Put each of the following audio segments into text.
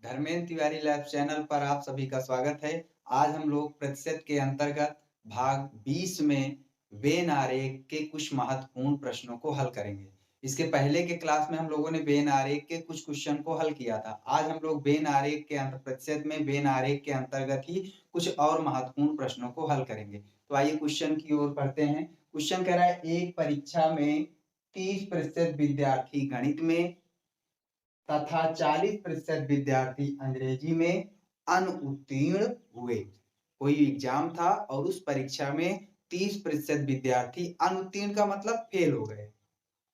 Dharmendra Tiwari lab channel पर आप सभी का स्वागत है। आज हम लोग प्रतिशत के अंतर्गत भाग 20 में वेन आरेख के कुछ महत्वपूर्ण प्रश्नों को हल करेंगे। इसके पहले के क्लास में हम लोगों ने वेन आरेख के कुछ क्वेश्चन को हल किया था। आज हम लोग वेन आरेख के प्रतिशत में वेन आरेख के अंतर्गत ही कुछ और महत्वपूर्ण प्रश्नों को हल करेंगे। तो आइए क्वेश्चन की ओर बढ़ते हैं। क्वेश्चन कह रहा है, एक परीक्षा में 30% विद्यार्थी गणित में तथा 40% विद्यार्थी अंग्रेजी में अनुत्तीर्ण हुए। कोई एग्जाम था और उस परीक्षा में 30% विद्यार्थी अनुत्तीर्ण का मतलब फेल हो गए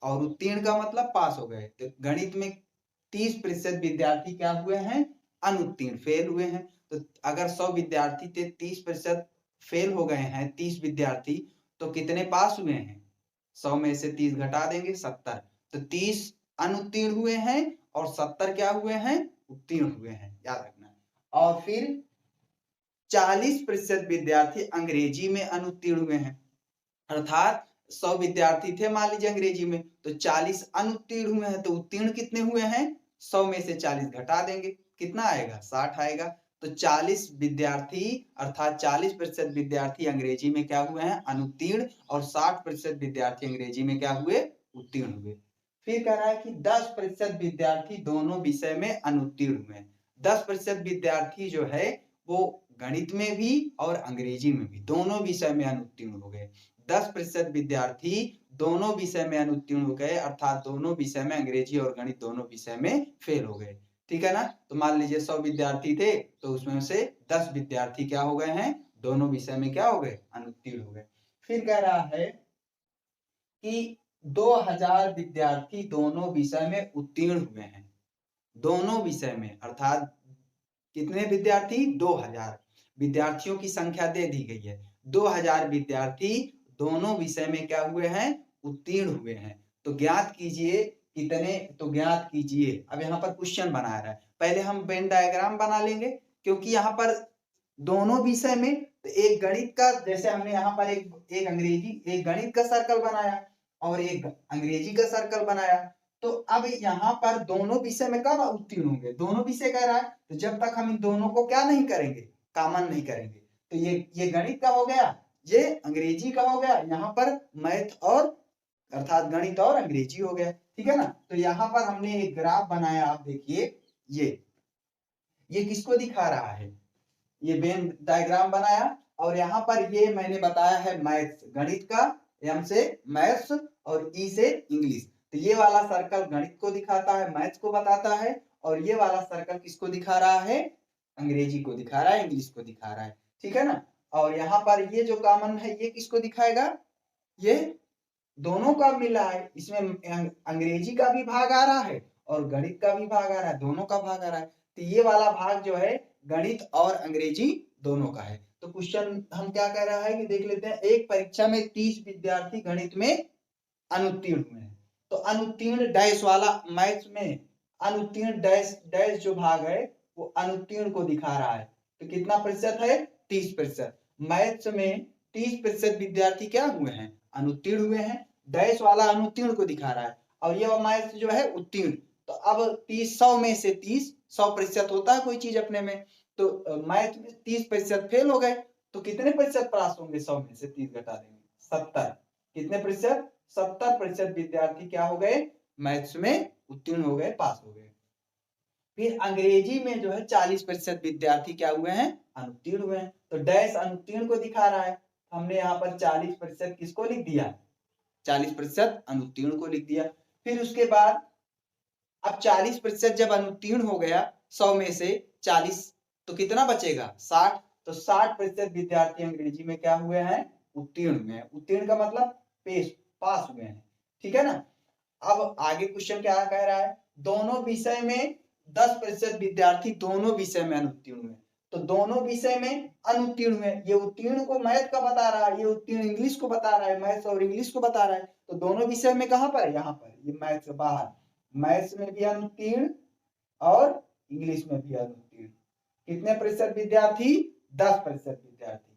और उत्तीर्ण का मतलब पास हो गए। तो गणित में 30% विद्यार्थी क्या हुए हैं? अनुत्तीर्ण, फेल हुए हैं। तो अगर 100 विद्यार्थी थे, 30% फेल हो गए हैं, 30 विद्यार्थी, तो कितने पास हुए हैं? 100 में से 30 घटा देंगे, 70। तो 30 अनुत्तीर्ण हुए हैं और 70 क्या हुए हैं? उत्तीर्ण हुए हैं, याद रखना। और फिर 40% विद्यार्थी अंग्रेजी में अनुत्तीर्ण हुए हैं, अर्थात 100 विद्यार्थी थे मान लीजिए अंग्रेजी में, तो 40 अनुत्तीर्ण हुए हैं, तो उत्तीर्ण कितने हुए हैं? 100 में से 40 घटा देंगे, कितना आएगा? 60 आएगा। तो 40 विद्यार्थी अर्थात 40% विद्यार्थी अंग्रेजी में क्या हुए हैं? अनुत्तीर्ण, और 60% विद्यार्थी अंग्रेजी में क्या हुए? उत्तीर्ण हुए। फिर कह रहा है कि 10% विद्यार्थी दोनों विषय में अनुत्तीर्ण हुए। 10% विद्यार्थी जो है वो गणित में भी और अंग्रेजी में भी दोनों विषय में अनुत्तीर्ण हो गए। 10% विद्यार्थी दोनों विषय में अनुत्तीर्ण हो गए, अर्थात दोनों विषय में, अंग्रेजी और गणित दोनों विषय में फेल हो गए। ठीक है ना? तो मान लीजिए 100 विद्यार्थी थे, तो उसमें से 10 विद्यार्थी क्या हो गए हैं? दोनों विषय में क्या हो गए? अनुत्तीर्ण हो गए। फिर कह रहा है कि 2000 विद्यार्थी दोनों विषय में उत्तीर्ण हुए हैं। दोनों विषय में, अर्थात कितने विद्यार्थी? 2000 विद्यार्थियों की संख्या दे दी गई है। 2000 विद्यार्थी दोनों विषय में क्या हुए हैं? उत्तीर्ण हुए हैं। तो ज्ञात कीजिए कितने, तो ज्ञात कीजिए। अब यहाँ पर क्वेश्चन बना रहा है, पहले हम वेन डायग्राम बना लेंगे, क्योंकि यहाँ पर दोनों विषय में, तो एक गणित का, जैसे हमने यहाँ पर एक अंग्रेजी, एक गणित का सर्कल बनाया और एक अंग्रेजी का सर्कल बनाया। तो अब यहाँ पर दोनों विषय में कब उत्तीर्ण होंगे? दोनों विषय कह रहा है, तो जब तक हम इन दोनों को क्या नहीं करेंगे? कॉमन नहीं करेंगे। तो ये गणित का हो गया, ये अंग्रेजी का हो गया, यहाँ पर मैथ और अर्थात गणित और अंग्रेजी हो गया। ठीक है ना? तो यहाँ पर हमने एक ग्राफ बनाया, आप देखिए, ये किसको दिखा रहा है? ये वेन डायग्राम बनाया, और यहाँ पर ये मैंने बताया है मैथ्स, गणित का, एम से मैथ्स और ई से इंग्लिश। तो ये वाला सर्कल गणित को दिखाता है, मैथ्स को बताता है, और ये वाला सर्कल किसको दिखा रहा है? अंग्रेजी को दिखा रहा है, इंग्लिश को दिखा रहा है। ठीक है ना? और यहाँ पर ये जो कॉमन है, ये किसको दिखाएगा? ये दोनों का मिला है, इसमें अंग्रेजी का भी भाग आ रहा है और गणित का भी भाग आ रहा है, दोनों का भाग आ रहा है। तो ये वाला भाग जो है गणित और अंग्रेजी दोनों का है। तो क्वेश्चन हम क्या कह रहा है कि देख लेते हैं, एक परीक्षा में 30 विद्यार्थी गणित में अनुत्तीर्ण हुए हैं। तो अनुत्तीर्ण डैश वाला, मैथ्स में अनुत्तीर्ण डैश डैश जो भाग है वो अनुत्तीर्ण को दिखा रहा है। तो कितना प्रतिशत है? 30%। मैथ्स में 30% विद्यार्थी क्या हुए हैं? अनुत्तीर्ण हुए हैं। डैश वाला अनुत्तीर्ण को दिखा रहा है, और ये मैथ्स जो है उत्तीर्ण। तो अब 30, 100 में से 30, 100% होता है कोई चीज अपने में, तो मैथ में 30% फेल हो गए, तो कितने प्रतिशत पास होंगे? 100 में से 30 घटा देंगे, 70। कितने प्रतिशत? 70% विद्यार्थी क्या हो गए? मैथ्स में उत्तीर्ण हो गए, पास हो गए। फिर अंग्रेजी में जो है 40% विद्यार्थी क्या हुए हैं? अनुत्तीर्ण हुए हैं। तो डैश अनुत्तीर्ण को दिखा रहा है, हमने यहाँ पर 40% किसको लिख दिया? 40% अनुत्तीर्ण को लिख दिया। फिर उसके बाद अब 40% जब अनुत्तीर्ण हो गया 100 में से 40, तो कितना बचेगा? 60। तो 60% विद्यार्थी अंग्रेजी में क्या हुए हैं? उत्तीर्ण हुए हैं। उत्तीर्ण का मतलब पास हुए हैं। ठीक है ना? अब आगे क्वेश्चन क्या कह रहा है? दोनों विषय में 10% विद्यार्थी दोनों विषय में अनुत्तीर्ण हुए। तो दोनों विषय में अनुत्तीर्ण हुए, ये उत्तीर्ण को मैथ का बता रहा है, ये उत्तीर्ण इंग्लिश को बता रहा है, मैथ्स और इंग्लिश को बता रहा है। तो दोनों विषय में कहां पर? यहाँ पर, ये मैथ्स बाहर, मैथ्स में भी अनुत्तीर्ण और इंग्लिश में भी अनुत्तीर्ण। कितने प्रतिशत विद्यार्थी? 10% विद्यार्थी।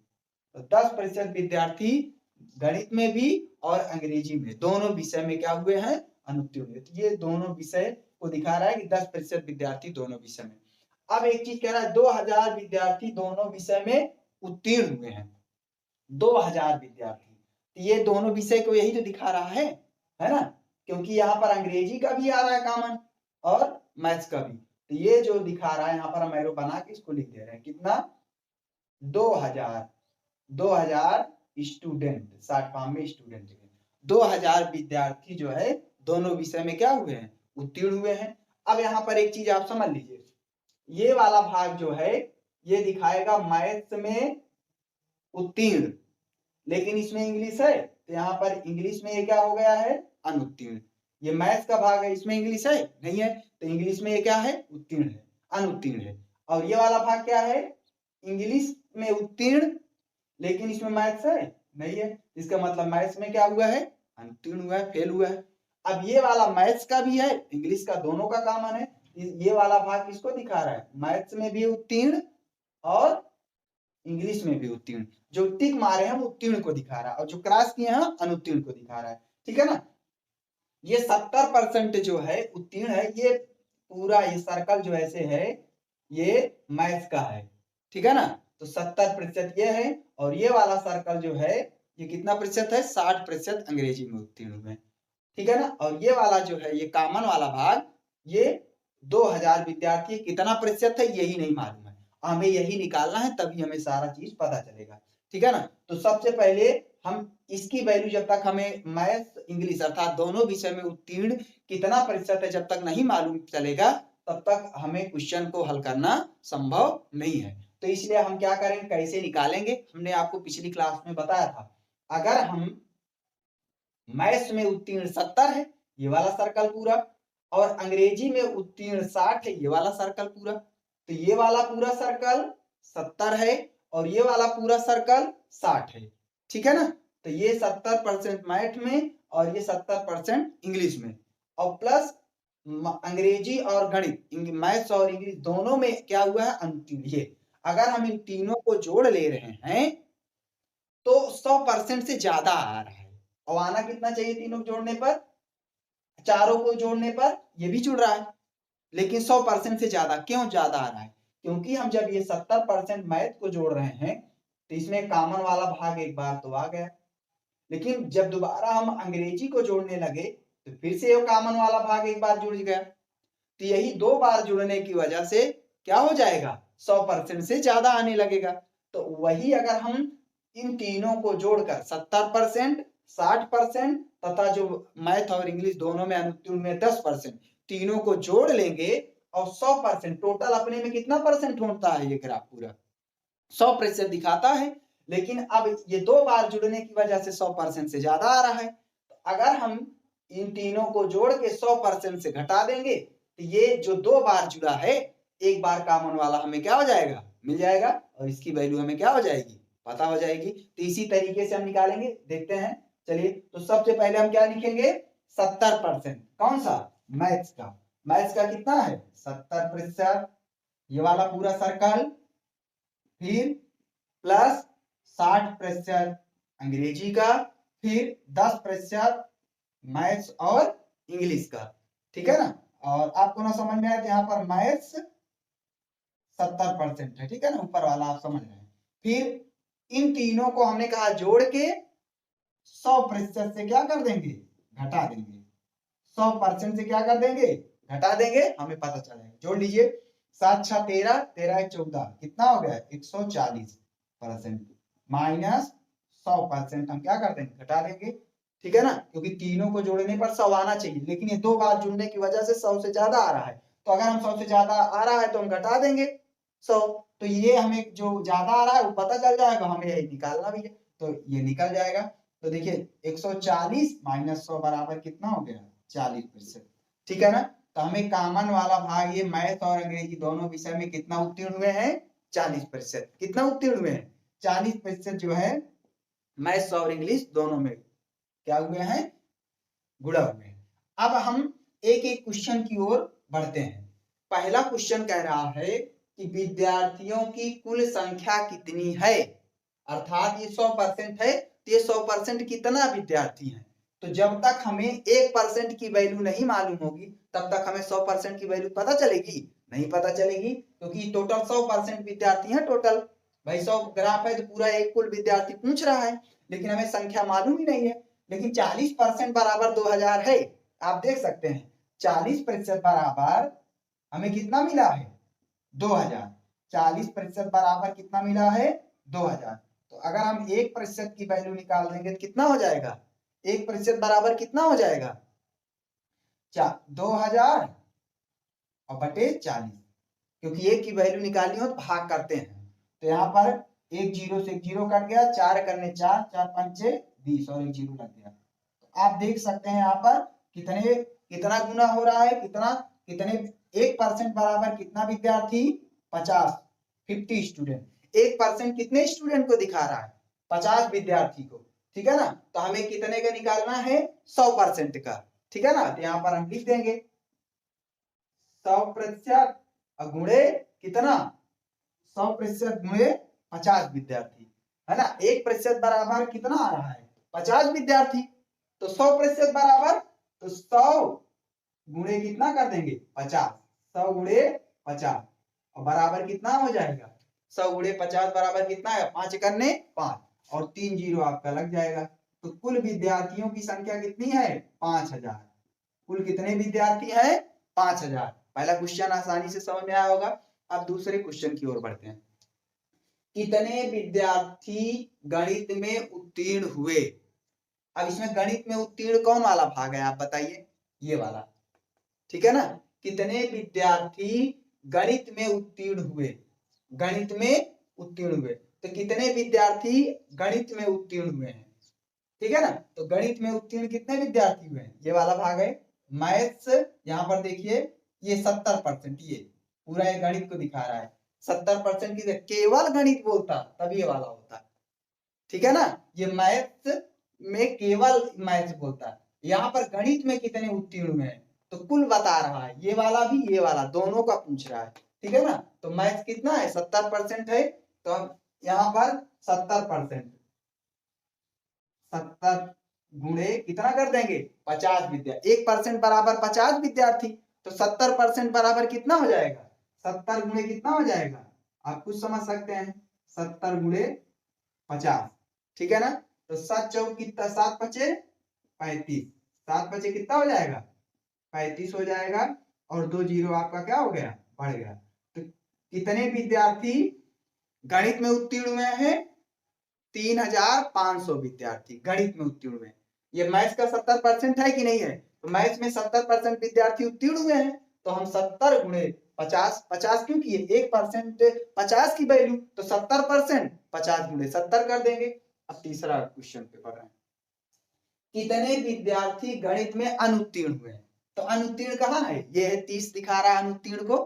तो 10% विद्यार्थी गणित में भी और अंग्रेजी में, दोनों विषय में क्या हुए हैं? अनुत्तीर्ण हुए। तो ये दोनों विषय को दिखा रहा है कि 10% विद्यार्थी दोनों विषय में। अब एक चीज कह रहा है 2000 विद्यार्थी दोनों विषय में उत्तीर्ण हुए हैं। 2000 विद्यार्थी, तो ये दोनों विषय को यही तो दिखा रहा है ना, क्योंकि यहाँ पर अंग्रेजी का भी आ रहा है कॉमन और मैथ्स का भी। तो ये जो दिखा रहा है यहाँ पर हम एरो बना के इसको लिख दे रहे हैं, कितना 2000 स्टूडेंट, शॉर्ट फॉर्म में स्टूडेंट, 2000 विद्यार्थी जो है दोनों विषय में क्या हुए हैं, उत्तीर्ण हुए हैं। अब यहाँ पर एक चीज आप समझ लीजिए, ये वाला भाग जो है ये दिखाएगा मैथ्स में उत्तीर्ण, लेकिन इसमें इंग्लिश है तो यहाँ पर इंग्लिश में ये क्या हो गया है, अनुत्तीर्ण। ये मैथ्स का भाग है, इसमें इंग्लिश है नहीं है, तो इंग्लिश में ये क्या है, उत्तीर्ण है, अनुत्तीर्ण है। और ये वाला भाग क्या है, इंग्लिश में उत्तीर्ण लेकिन इसमें मैथ्स है नहीं है, इसका मतलब मैथ्स में क्या हुआ है, अनुत्तीर्ण हुआ है, फेल हुआ है। अब ये वाला मैथ्स का भी है, इंग्लिश का, दोनों का कॉमन है। ये वाला भाग किसको दिखा रहा है, मैथ्स में भी उत्तीर्ण और इंग्लिश में भी उत्तीर्ण। जो टिक मारे हैं उत्तीर्ण को दिखा रहा है, और जो क्रॉस किए हैं अनुत्तीर्ण को दिखा रहा है, ठीक है ना। ये 70% जो है उत्तीर्ण है, ये पूरा ये सर्कल जो ऐसे है ये मैथ्स का है, ठीक है ना। तो 70% ये है, और ये वाला सर्कल जो है ये कितना प्रतिशत है, 60% अंग्रेजी में उत्तीर्ण हुए, ठीक है ना। और ये वाला जो है ये कॉमन वाला भाग, ये 2000 विद्यार्थी कितना प्रतिशत है यही नहीं मालूम है, हमें यही निकालना है, तभी हमें सारा चीज पता चलेगा, ठीक है ना। तो सबसे पहले हम इसकी वैल्यू, जब तक हमें मैथ्स इंग्लिश अर्थात दोनों विषय में उत्तीर्ण कितना प्रतिशत है जब तक नहीं मालूम चलेगा, तब तक हमें क्वेश्चन को हल करना संभव नहीं है। तो इसलिए हम क्या करेंगे, कैसे निकालेंगे, हमने आपको पिछली क्लास में बताया था। अगर हम मैथ्स में उत्तीर्ण 70 है, ये वाला सर्कल पूरा, और अंग्रेजी में उत्तीर्ण 60 है, ये वाला सर्कल पूरा, तो ये वाला पूरा सर्कल 70 है और ये वाला पूरा सर्कल 60 है, ठीक है ना। तो ये 70% मैथ में और ये 70% इंग्लिश में, और प्लस अंग्रेजी और गणित, मैथ्स और इंग्लिश दोनों में क्या हुआ है, अनुत्तीर्ण। ये अगर हम इन तीनों को जोड़ ले रहे हैं तो 100% से ज्यादा आ रहा है, और आना कितना चाहिए तीनों जोड़ने पर, चारों को जोड़ने पर ये भी जुड़ रहा है, लेकिन 100% से ज्यादा। क्यों ज्यादा आ रहा है, क्योंकि हम जब ये 70% मैथ को जोड़ रहे हैं तो इसमें कॉमन वाला भाग एक बार तो आ गया, लेकिन जब दोबारा हम अंग्रेजी को जोड़ने लगे तो फिर से ये कॉमन वाला भाग एक बार जुड़ गया। तो यही 2 बार जुड़ने की वजह से क्या हो जाएगा, 100% से ज्यादा आने लगेगा। तो वही अगर हम इन तीनों को जोड़कर 70%, 60% तथा जो मैथ और इंग्लिश दोनों में अनुत्तीर्ण में 10%, तीनों को जोड़ लेंगे और 100%, टोटल अपने में कितना परसेंट होता है, ये ग्राफ पूरा 100% दिखाता है, लेकिन अब ये 2 बार जुड़ने की वजह से 100% से ज्यादा आ रहा है। तो अगर हम इन तीनों को जोड़ के 100% से घटा देंगे तो ये जो 2 बार जुड़ा है, एक बार कॉमन वाला हमें क्या हो जाएगा, मिल जाएगा, और इसकी वैल्यू हमें क्या हो जाएगी, पता हो जाएगी। तो इसी तरीके से हम निकालेंगे, देखते हैं। चलिए, तो सबसे पहले हम क्या लिखेंगे, 70%, कौन सा, मैथ्स का। मैथ्स का कितना है, 70%, ये वाला पूरा सर्कल, फिर प्लस 60% अंग्रेजी का, फिर 10% मैथ्स और इंग्लिश का, ठीक है ना। और आपको ना समझ में आया तो यहाँ पर मैथ्स 70% है, ठीक है ना, ऊपर वाला आप समझ रहे हैं। फिर इन तीनों को हमने कहा जोड़ के 100% से क्या कर देंगे, घटा देंगे, 100% से क्या कर देंगे, घटा देंगे, हमें पता चलेगा। जोड़ लीजिए, 7 6 13, 13 14, कितना हो गया, 140%, माइनस 100% हम क्या कर देंगे, घटा देंगे, ठीक है ना, क्योंकि तीनों को जोड़ने पर 100 आना चाहिए, लेकिन ये 2 बार जुड़ने की वजह से 100 से ज्यादा आ रहा है। तो अगर हम 100 से ज्यादा आ रहा है तो हम घटा देंगे 100, तो ये हमें जो ज्यादा आ रहा है वो पता चल जाएगा, हमें यही निकालना भी है, तो ये निकल जाएगा। तो देखिए 140 माइनस 100 बराबर कितना हो गया, 40%, ठीक है ना। तो हमें कॉमन वाला भाग ये मैथ और अंग्रेजी दोनों विषय में कितना उत्तीर्ण हुए हैं, 40%। कितना उत्तीर्ण हुए हैं, 40% जो है मैथ्स और इंग्लिश दोनों में क्या हुए हैं, गुणा हुए हैं। अब हम एक एक क्वेश्चन की ओर बढ़ते हैं। पहला क्वेश्चन कह रहा है कि विद्यार्थियों की कुल संख्या कितनी है, अर्थात ये 100% है, तो ये 100% कितना विद्यार्थी है। तो जब तक हमें 1% की वैल्यू नहीं मालूम होगी तब तक हमें 100% की वैल्यू पता चलेगी, नहीं पता चलेगी, क्योंकि टोटल 100% विद्यार्थी हैं टोटल। भाई 100 ग्राफ है तो पूरा एक कुल विद्यार्थी पूछ रहा है, लेकिन हमें संख्या मालूम ही नहीं है। लेकिन 40% बराबर 2000 है, आप देख सकते हैं 40% बराबर हमें कितना मिला है 2000। 40% बराबर कितना मिला है 2000। तो अगर हम 1% की वैल्यू निकाल देंगे तो कितना हो जाएगा, 1% बराबर कितना हो जाएगा 2000 और बटे 40, क्योंकि एक की वैल्यू निकालनी हो तो भाग करते हैं। तो यहाँ पर एक जीरो से एक जीरो कट गया, 4 करने 4, 4 पंचे 20 और एक जीरो लग गया। तो आप देख सकते हैं यहाँ पर कितना गुना हो रहा है, कितने 1% बराबर कितना विद्यार्थी 50 स्टूडेंट। 1% कितने स्टूडेंट को दिखा रहा है 50 विद्यार्थी को, ठीक है ना। तो हमें कितने का निकालना है 100% का, ठीक है ना। तो यहाँ पर हम लिख देंगे 100% गुणे कितना 100% गुणे 50 विद्यार्थी, है ना। 1% बराबर कितना आ रहा है 50 विद्यार्थी। तो 100% बराबर तो 100 गुणे कितना कर देंगे 50, 100 गुणे 50 और बराबर कितना हो जाएगा 100 गुणे 50 बराबर कितना है 5 करने 5 और 3 जीरो आपका लग जाएगा। तो कुल विद्यार्थियों की संख्या कितनी है 5000। कुल कितने विद्यार्थी है 5000। पहला क्वेश्चन आसानी से समझ में आया होगा। अब दूसरे क्वेश्चन की ओर बढ़ते हैं। कितने विद्यार्थी गणित में उत्तीर्ण हुए। अब इसमें गणित में उत्तीर्ण कौन वाला भाग है आप बताइए, ये वाला, ठीक है ना। कितने विद्यार्थी गणित में उत्तीर्ण हुए, गणित में उत्तीर्ण हुए। तो कितने विद्यार्थी गणित में उत्तीर्ण हुए हैं, ठीक है ना। तो गणित में उत्तीर्ण कितने विद्यार्थी हुए हैं, ये वाला भाग है। मैथ्स यहाँ पर देखिए ये 70%, ये पूरा ये गणित को दिखा रहा है 70% की केवल गणित बोलता तब ये वाला होता, ठीक है ना। ये मैथ्स में केवल मैथ्स बोलता है। यहाँ पर गणित में कितने उत्तीर्ण हुए हैं तो कुल बता रहा है, ये वाला भी ये वाला दोनों का पूछ रहा है, ठीक है ना। तो मैथ्स कितना है 70% है, तो हम यहाँ पर 70% 70 गुणे कितना कर देंगे 50 विद्यार्थी। 1% बराबर 50 विद्यार्थी, तो 70% बराबर कितना हो जाएगा 70 गुणे कितना हो जाएगा, आप कुछ समझ सकते हैं 70 गुणे 50, ठीक है ना। तो 7 चौक कितना 7 पचे 35, 7 पचे कितना हो जाएगा 35 हो जाएगा और 2 जीरो आपका क्या हो गया बढ़ गया। तो कितने विद्यार्थी गणित में उत्तीर्ण हुए हैं 3500 विद्यार्थी गणित में उत्तीर्ण हुए। ये मैथ्स का 70% है कि नहीं है, तो मैथ्स में 70% विद्यार्थी उत्तीर्ण हुए हैं। तो हम 70 गुणे 50, 50 क्यों किए 1% 50 की वैल्यू, तो 70% 50 गुणे 70 कर देंगे। अब तीसरा क्वेश्चन पे पढ़ रहे हैं। कितने विद्यार्थी गणित में अनुत्तीर्ण हुए। तो अनुत्तीर्ण कहाँ है, ये है 30 दिखा रहा है अनुत्तीर्ण को,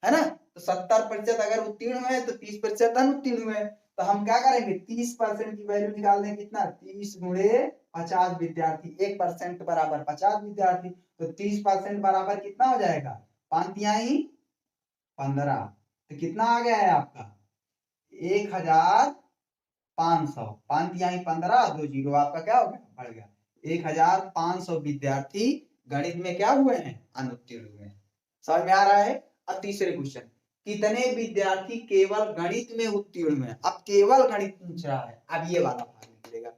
है ना। तो 70% अगर उत्तीर्ण हुए तो 30% अनुत्तीर्ण हुए। तो हम क्या करेंगे 30% की वैल्यू निकाल देंगे कितना 30 गुणे 50 विद्यार्थी। 1% बराबर 50 विद्यार्थी, तो 30% बराबर कितना हो जाएगा 5 तिहाई 15। तो कितना आ गया है आपका 1500, 5 तिहाई 15 2 जीरो आपका क्या हो गया बढ़ गया। 1500 विद्यार्थी गणित में क्या हुए हैं अनुत्तीर्ण हुए हैं। समझ में आ रहा है। अब तीसरे क्वेश्चन, कितने विद्यार्थी केवल गणित में उत्तीर्ण हुए। अब केवल गणित पूछ रहा है, अब ये वाला भाग निकलेगा।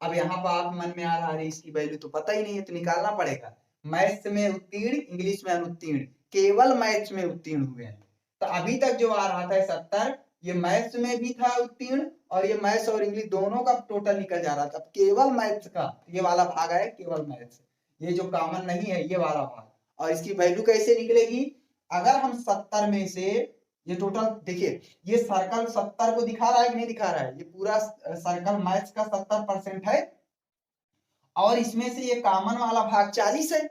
अब यहाँ पर आप मन में आ रहा है इसकी वैल्यू तो पता ही नहीं है तो निकालना पड़ेगा। मैथ्स में उत्तीर्ण, इंग्लिश में अनुत्तीर्ण, केवल मैथ्स में उत्तीर्ण हुए हैं। तो अभी तक जो आ रहा था 70, ये मैथ्स में भी था उत्तीर्ण और ये मैथ्स और इंग्लिश दोनों का टोटल निकल जा रहा था। केवल मैथ्स का ये वाला भाग है, केवल मैथ्स, ये जो कॉमन नहीं है ये वाला भाग। और इसकी वैल्यू कैसे निकलेगी, अगर हम 70 में से ये टोटल देखिए, ये सर्कल 70 को दिखा रहा है कि नहीं दिखा रहा है, ये पूरा सर्कल मैथ्स का 70% है और इसमें से ये कॉमन वाला भाग 40 है।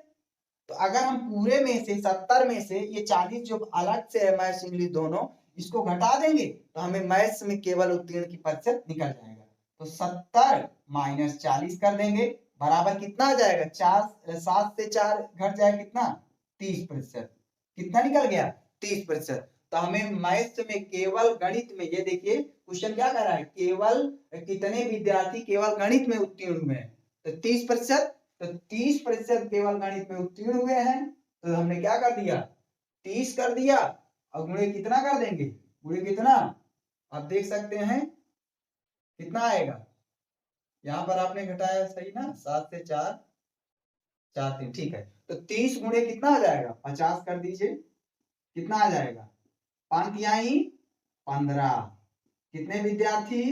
तो अगर हम पूरे में से 70 में से ये 40 जो अलग से है मैथ्स इंग्लिश दोनों, इसको घटा देंगे तो हमें मैथ्स में केवल उत्तीर्ण की प्रतिशत निकल जाएगा। तो 70 माइनस 40 कर देंगे बराबर कितना आ जाएगा 7 से 4 घट जाएगा कितना 30%। कितना निकल गया 30%। तो हमें मैथ्स में केवल गणित में, ये देखिए क्वेश्चन क्या कर रहा है, केवल कितने विद्यार्थी केवल गणित में उत्तीर्ण हुए हैं तो 30%। तो 30% केवल गणित में उत्तीर्ण हुए हैं, तो हमने क्या कर दिया 30 कर दिया और गुणे कितना कर देंगे, गुणे कितना, आप देख सकते हैं कितना आएगा, यहाँ पर आपने घटाया सही ना, 7 से 4 4 3, ठीक है। तो 30 गुणे कितना आ जाएगा, 50 कर दीजिए, कितना आ जाएगा, 5 तिहाई 15। कितने विद्यार्थी,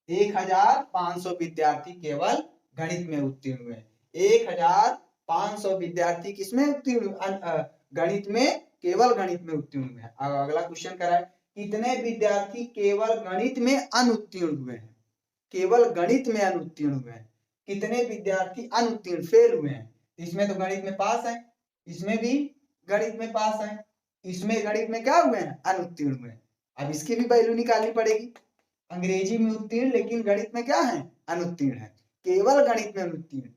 1500 विद्यार्थी केवल गणित में उत्तीर्ण हुए। 1500 विद्यार्थी किसमें उत्तीर्ण, गणित में, केवल गणित में उत्तीर्ण हुए हैं। अगला क्वेश्चन कराए, कितने विद्यार्थी केवल गणित में अनुत्तीर्ण हुए हैं, केवल गणित में अनुत्तीर्ण हुए हैं। कितने विद्यार्थी अनुत्तीर्ण, फेल हुए हैं। इसमें तो गणित में पास है, इसमें भी गणित में पास है, इसमें गणित में क्या हुए हैं, अनुत्तीर्ण हुए हैं। अब इसकी भी वैल्यू निकालनी पड़ेगी। अंग्रेजी में उत्तीर्ण लेकिन गणित में क्या है, अनुत्तीर्ण है, केवल गणित में अनुत्तीर्ण।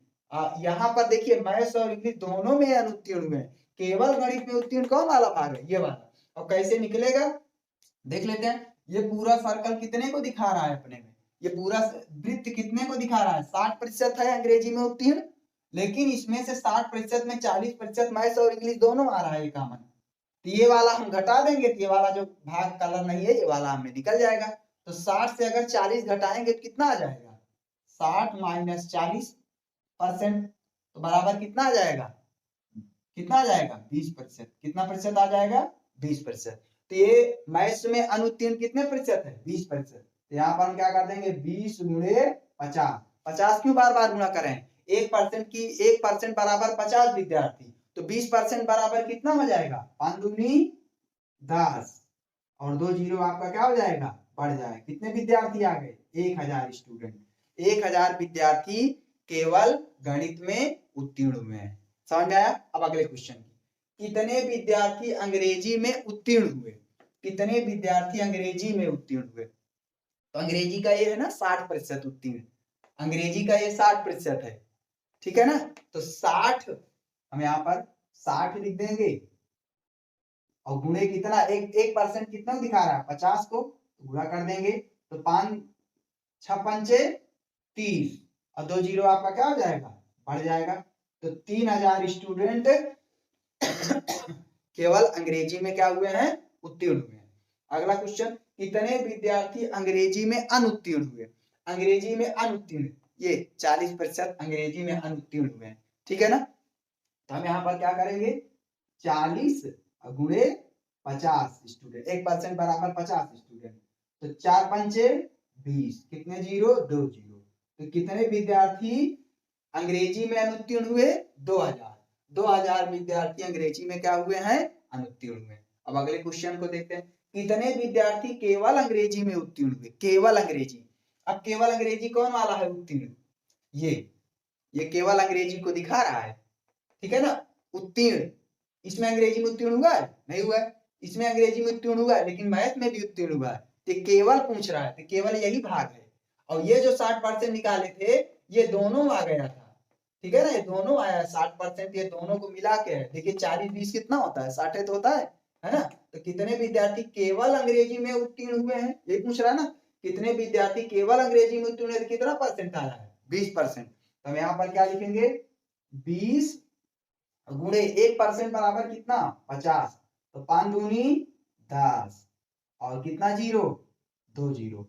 यहाँ पर देखिए मैथ्स और इंग्लिश दोनों में अनुत्तीर्ण हुए हैं, केवल गणित में उत्तीर्ण कौन वाला भाग है, ये वाला। और कैसे निकलेगा देख लेते हैं। ये पूरा सर्कल कितने को दिखा रहा है अपने में, ये पूरा वृत्त कितने को दिखा रहा है, 60% है अंग्रेजी में उत्तीर्ण, लेकिन इसमें से 60% में 40% मैथ्स और इंग्लिश दोनों आ रहा है, ये कॉमन। तो ये वाला हम घटा देंगे, तो ये वाला जो भाग कलर नहीं है, ये वाला हमें निकल जाएगा। तो 60 से अगर 40 घटाएंगे तो कितना आ जाएगा, 60 माइनस 40% तो बराबर कितना आ जाएगा, कितना आ जाएगा, 20%। कितना प्रतिशत आ जाएगा, 20%। तो ये मैथ्स में अनुत्तीर्ण कितने प्रतिशत है, 20%। तो यहाँ पर हम क्या कर देंगे, 20 गुणे 50। 50 क्यों बार बार गुणा करें, 1% की 1% बराबर 50 विद्यार्थी, तो 20% बराबर कितना हो जाएगा, 5 दूनी 10 और 2 जीरो आपका क्या हो जाएगा, बढ़ जाए। कितने विद्यार्थी आ गए, 1000 स्टूडेंट, 1000 विद्यार्थी केवल गणित में उत्तीर्ण हुए हैं। समझ में आया। अब अगले क्वेश्चन, कितने विद्यार्थी अंग्रेजी में उत्तीर्ण हुए, कितने विद्यार्थी अंग्रेजी में उत्तीर्ण हुए। तो अंग्रेजी का ये है ना 60% उत्तीर्ण, अंग्रेजी का ये 60% है, ठीक है ना। तो 60 हम यहाँ पर 60 लिख देंगे और गुणे कितना, 1% कितना दिखा रहा है, 50 को गुणा कर देंगे तो 5 6 पंचे 30 और 2 जीरो आपका क्या हो जाएगा, बढ़ जाएगा। तो 3000 स्टूडेंट केवल अंग्रेजी में क्या हुए हैं, उत्तीर्ण हुए हैं। अगला क्वेश्चन, कितने विद्यार्थी अंग्रेजी में अनुत्तीर्ण हुए, अंग्रेजी में अनुत्तीर्ण, ये 40% अंग्रेजी में अनुत्तीर्ण हुए हैं, ठीक है ना। तो हम यहाँ पर क्या करेंगे, 40 गुणे 50 स्टूडेंट, 1% बराबर 50 स्टूडेंट, तो 4 पंचे 20, कितने जीरो, 2 जीरो। तो कितने विद्यार्थी अंग्रेजी में अनुत्तीर्ण हुए, 2000 विद्यार्थी अंग्रेजी में क्या हुए हैं, अनुत्तीर्ण हुए। अब अगले क्वेश्चन को देखते हैं, कितने विद्यार्थी केवल अंग्रेजी में उत्तीर्ण हुए, केवल अंग्रेजी। अब केवल अंग्रेजी कौन वाला है उत्तीर्ण, ये केवल अंग्रेजी को दिखा रहा है, ठीक है ना। उत्तीर्ण, इसमें अंग्रेजी में उत्तीर्ण हुआ है, नहीं हुआ है, इसमें अंग्रेजी में उत्तीर्ण हुआ है लेकिन मैथ में भी उत्तीर्ण हुआ है। तो केवल पूछ रहा है, तो केवल यही भाग है। और ये जो 60% निकाले थे ये दोनों आ गया था, ठीक है ना, ये दोनों आया 60%, ये दोनों को मिला के है। देखिए 40 20 कितना होता है, 60 तो होता है ना। तो कितने विद्यार्थी केवल अंग्रेजी में उत्तीर्ण हुए हैं, ये पूछ रहा है ना, कितने विद्यार्थी केवल अंग्रेजी में उत्तीर्ण हुए, कितना परसेंट आया है, 20%। तो हम यहाँ पर क्या लिखेंगे, 20 गुणे 1% बराबर कितना, 50, तो 5 दूनी 10 और कितना जीरो, 2 जीरो।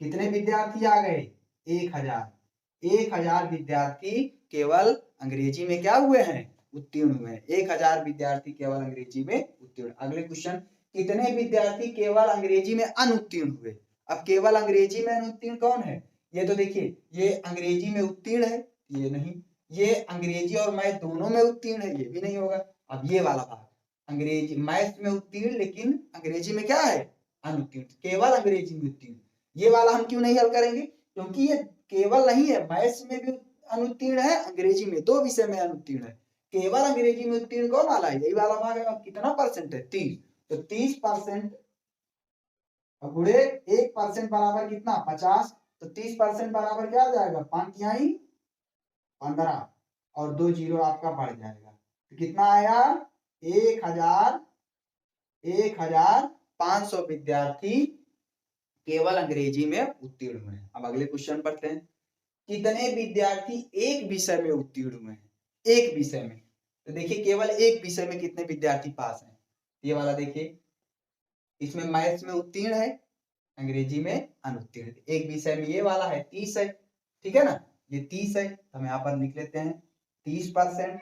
कितने विद्यार्थी आ गए, 1000 विद्यार्थी केवल अंग्रेजी में क्या हुए हैं, उत्तीर्ण हुए हैं। 1000 विद्यार्थी केवल अंग्रेजी में उत्तीर्ण। अगले क्वेश्चन, कितने विद्यार्थी केवल अंग्रेजी में अनुत्तीर्ण हुए। अब केवल अंग्रेजी में अनुत्तीर्ण कौन है, ये तो देखिए ये अंग्रेजी में उत्तीर्ण है, ये नहीं, ये अंग्रेजी और मैथ दोनों में उत्तीर्ण है, ये भी नहीं होगा। अब ये वाला भाग, अंग्रेजी मैथ में उत्तीर्ण लेकिन अंग्रेजी में क्या है, अनुत्तीर्ण, केवल अंग्रेजी में उत्तीर्ण, ये वाला हम क्यों नहीं हल करेंगे, क्योंकि ये केवल नहीं है, मैथ्स में भी अनुत्तीर्ण है, अंग्रेजी में, दो विषय में अनुत्तीर्ण है। केवल अंग्रेजी में उत्तीर्ण कौन वाला है, यही वाला भाग है। और कितना परसेंट है, 30, तो 30% गुणे 1% बराबर कितना, 50, तो 30% बराबर क्या आ जाएगा, 5 तिहाई 15 और 2 जीरो आपका बढ़ जाएगा। तो कितना आया, 1500 विद्यार्थी केवल अंग्रेजी में उत्तीर्ण हुए हैं। अब अगले क्वेश्चन पढ़ते हैं, कितने विद्यार्थी एक विषय में उत्तीर्ण हुए हैं, एक विषय में। तो देखिए केवल एक विषय में कितने विद्यार्थी पास हैं, ये वाला देखिए, इसमें मैथ्स में उत्तीर्ण है, अंग्रेजी में अनुत्तीर्ण। एक विषय में ये वाला है 30 है, ठीक है ना, ये 30 है, तो हम यहाँ पर लिख लेते हैं 30%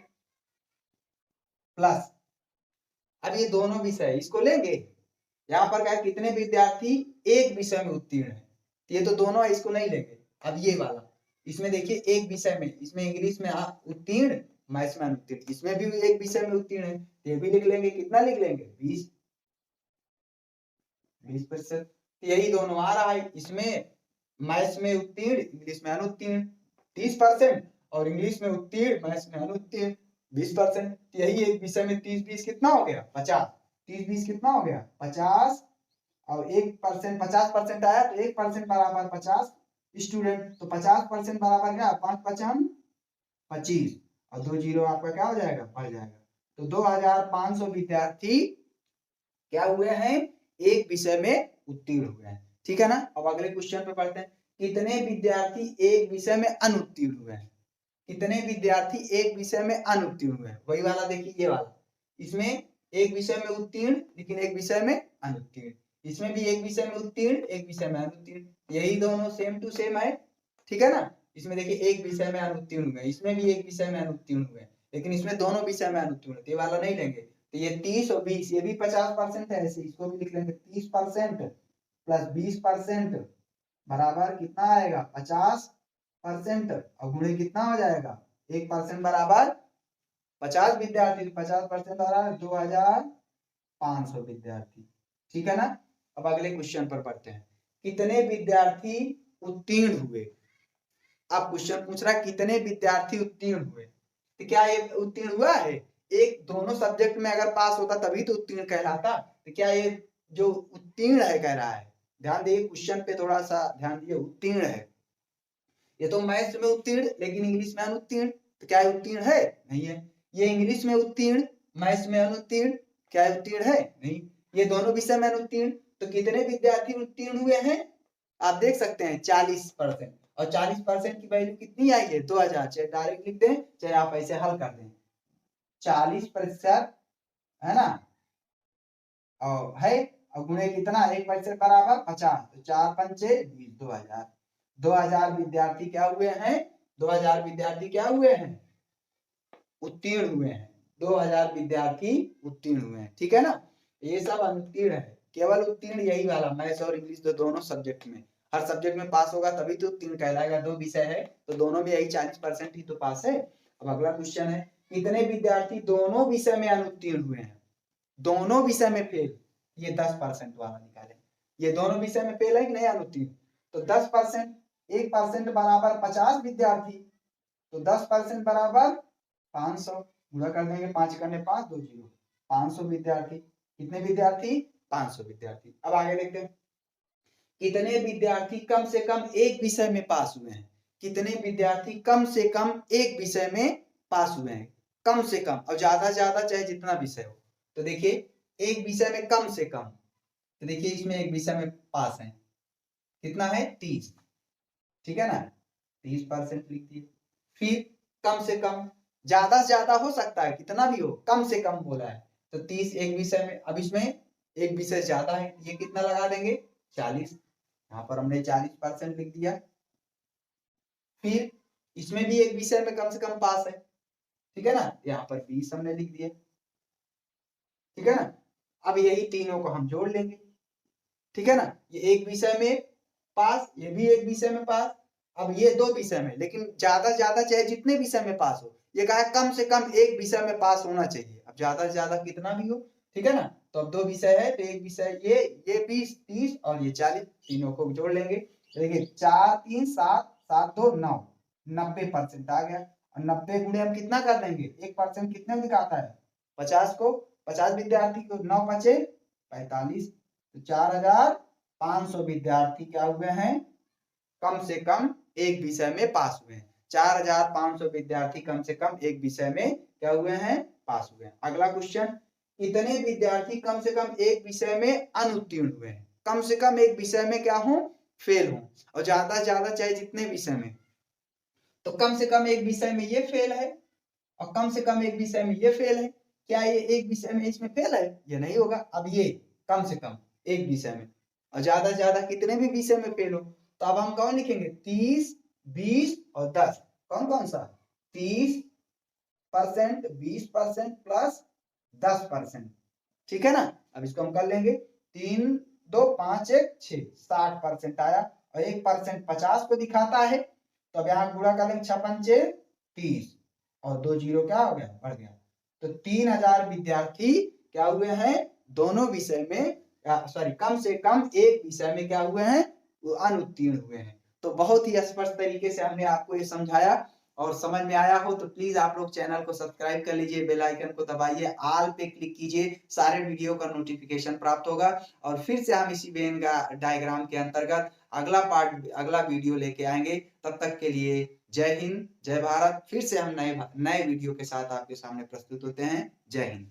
प्लस, अब ये दोनों विषय इसको लेंगे, यहाँ पर क्या कितने विद्यार्थी एक विषय में उत्तीर्ण है, ये तो दोनों है, इसको नहीं लेंगे। अब ये वाला, इसमें देखिए एक विषय में, इसमें इंग्लिश में उत्तीर्ण, मैथ्स में अनुत्तीर्ण, इसमें भी एक विषय में उत्तीर्ण है, ये भी लिख लेंगे, कितना लिख लेंगे 20%। यही दोनों आ रहा है, इसमें मैथ्स में उत्तीर्ण, इंग्लिश में अनुत्तीर्ण 30%, और इंग्लिश में उत्तीर्ण, मैथ्स में अनुत्तीर्ण 20%। यही एक विषय में 30-20 कितना हो गया 50, 30-20 कितना हो गया 50, और 1% 50% आया तो 1% बराबर 50 स्टूडेंट, तो 50% बराबर क्या 5×5 = 25, और 2 जीरो आपका क्या हो जाएगा बढ़ जाएगा, तो 2500 विद्यार्थी क्या हुए हैं एक विषय में उत्तीर्ण हुए हैं, ठीक है ना। अब अगले क्वेश्चन पे पढ़ते हैं, कितने विद्यार्थी एक विषय में अनुत्तीर्ण हुए हैं, कितने विद्यार्थी एक विषय में अनुत्तीर्ण हुए हैं, वही वाला देखिए ये वाला, इसमें एक विषय में उत्तीर्ण लेकिन एक विषय में अनुत्तीर्ण, इसमें भी एक विषय में उत्तीर्ण एक विषय में अनुत्तीर्ण, यही दोनों सेम टू सेम है, ठीक है ना। इसमें देखिए एक विषय में अनुत्तीर्ण हुए, इसमें भी एक विषय में अनुत्तीर्ण हुए, लेकिन इसमें दोनों विषय में अनुत्तीर्ण, ये वाला नहीं लेंगे, तो ये 30 और 20, ये भी 50% है, ऐसे इसको भी लिख लेंगे 30% प्लस 20% बराबर कितना आएगा 50%, और गुणे कितना हो जाएगा 1% बराबर 50 विद्यार्थी, 50% बराबर 2500 विद्यार्थी, ठीक है ना। अब अगले क्वेश्चन पर पढ़ते हैं, कितने विद्यार्थी उत्तीर्ण हुए। अब क्वेश्चन पूछ रहा है कितने विद्यार्थी उत्तीर्ण हुए, तो क्या ये उत्तीर्ण हुआ है, एक दोनों सब्जेक्ट में अगर पास होता तभी तो उत्तीर्ण कहलाता, तो क्या ये जो उत्तीर्ण है कह रहा है, ध्यान दिए क्वेश्चन पे थोड़ा सा ध्यान दिए, उत्तीर्ण है, ये तो मैथ्स में उत्तीर्ण लेकिन इंग्लिश में अनुत्तीर्ण, तो क्या उत्तीर्ण है नहीं है, ये इंग्लिश में उत्तीर्ण मैथ्स में अनुत्तीर्ण, क्या उत्तीर्ण है नहीं, ये दोनों विषय में अनुत्तीर्ण, तो कितने विद्यार्थी उत्तीर्ण हुए हैं आप देख सकते हैं 40%, और 40% की वैल्यू कितनी आई है 2000, चाहे डायरेक्ट लिख दें चाहे आप ऐसे हल कर दें, 40% है ना, और है, और गुणे कितना 1% बराबर 50, तो 4×5 = 20, 2000, 2000 विद्यार्थी क्या हुए हैं, 2000 विद्यार्थी क्या हुए हैं उत्तीर्ण हुए हैं, 2000 विद्यार्थी उत्तीर्ण हुए हैं, ठीक है ना। ये सब अनुत्तीर्ण है, केवल उत्तीर्ण यही वाला मैथ्स और इंग्लिश दोनों सब्जेक्ट में, हर सब्जेक्ट में पास होगा तभी तो उत्तीर्ण कहलाएगा, दो विषय है तो दोनों में यही 40% ही तो पास है। अब अगला क्वेश्चन है, कितने विद्यार्थी दोनों विषय में अनुत्तीर्ण हुए हैं, दोनों विषय में फेल, ये 10% वाला निकाले, ये दोनों विषय में फेल है कि नहीं अनुत्तीर्ण, तो 10%, 1% बराबर 50 विद्यार्थी, तो 10% बराबर 500, पूरा कर देंगे 5 करने 5, 2 जीरो, 500 विद्यार्थी, कितने विद्यार्थी 500 विद्यार्थी। अब आगे देखते हैं, कितने विद्यार्थी कम से कम एक विषय में पास हुए हैं, कितने विद्यार्थी कम से कम एक विषय में पास हुए हैं, कम से कम, और ज्यादा चाहे जितना विषय हो, तो देखिए एक विषय में कम से कम, तो देखिए इसमें एक विषय में पास है कितना है 30, ठीक है ना, 30% लिख दिए। फिर कम से कम, ज्यादा से ज्यादा हो सकता है कितना भी हो, कम से कम बोला है तो 30 एक विषय में, अब इसमें एक विषय ज्यादा है, ये कितना लगा देंगे 40, यहाँ पर हमने 40% लिख दिया। फिर इसमें भी एक विषय में कम से कम पास है, ठीक है ना, यहाँ पर 20 हमने लिख दिया, ठीक है ना। अब यही तीनों को हम जोड़ लेंगे, ठीक है ना, ये एक विषय में पास, ये भी एक विषय में पास, अब ये दो विषय में, लेकिन ज्यादा से ज्यादा चाहे जितने विषय में पास हो, ये कहा कम से कम एक विषय में पास होना चाहिए, अब ज्यादा से ज्यादा कितना भी हो, ठीक है ना। तो अब दो विषय है तो एक विषय ये 20, 30 और ये 40, तीनों को जोड़ लेंगे, देखिए 4, 3, 7, 7, 2, 9, 90% आ गया, और 90 गुणे हम कितना कर देंगे 1% कितने दिखाता है 50 को, 50 विद्यार्थी को 9 बचे 45, तो 4500 विद्यार्थी क्या हुए हैं कम से कम एक विषय में पास हुए हैं, 4500 विद्यार्थी कम से कम एक विषय में क्या हुए हैं पास हुए हैं। अगला क्वेश्चन, कितने विद्यार्थी कम से कम एक विषय में अनुत्तीर्ण हुए हैं, कम से कम एक विषय में क्या हो फेल हो, और ज्यादा से ज्यादा चाहे जितने विषय में, तो कम से कम एक विषय में ये फेल है और कम से कम एक विषय में ये फेल है, क्या ये एक विषय में इसमें फेल है? ये नहीं होगा। अब ये कम से कम एक विषय में, और ज्यादा से ज्यादा कितने भी विषय में फेल हो, तो अब हम कौन लिखेंगे? 30, 20 और 10। कौन कौन सा? 30%, 20% प्लस 10%। ठीक है ना? अब इसको हम कर लेंगे, 3, 2, 5, 1, 6, 60% आया, और 1% 50 को दिखाता है, तो अब यहाँ गुणा कर लेंगे, 6 पंचे 30, और 2 जीरो क्या हो गया? बढ़ गया। तो 3000 विद्यार्थी क्या हुए हैं? दोनों विषय में, सॉरी, कम से कम एक विषय में क्या हुए हैं? वो अनुत्तीर्ण हुए हैं। तो बहुत ही स्पष्ट तरीके से हमने आपको ये समझाया, और समझ में आया हो तो प्लीज आप लोग चैनल को सब्सक्राइब कर लीजिए, बेल आइकन को दबाइए, ऑल पे क्लिक कीजिए, सारे वीडियो का नोटिफिकेशन प्राप्त होगा। और फिर से हम इसी वेन डायग्राम के अंतर्गत अगला वीडियो लेके आएंगे। तब तक के लिए जय हिंद, जय भारत। फिर से हम नए वीडियो के साथ आपके सामने प्रस्तुत होते हैं। जय हिंद।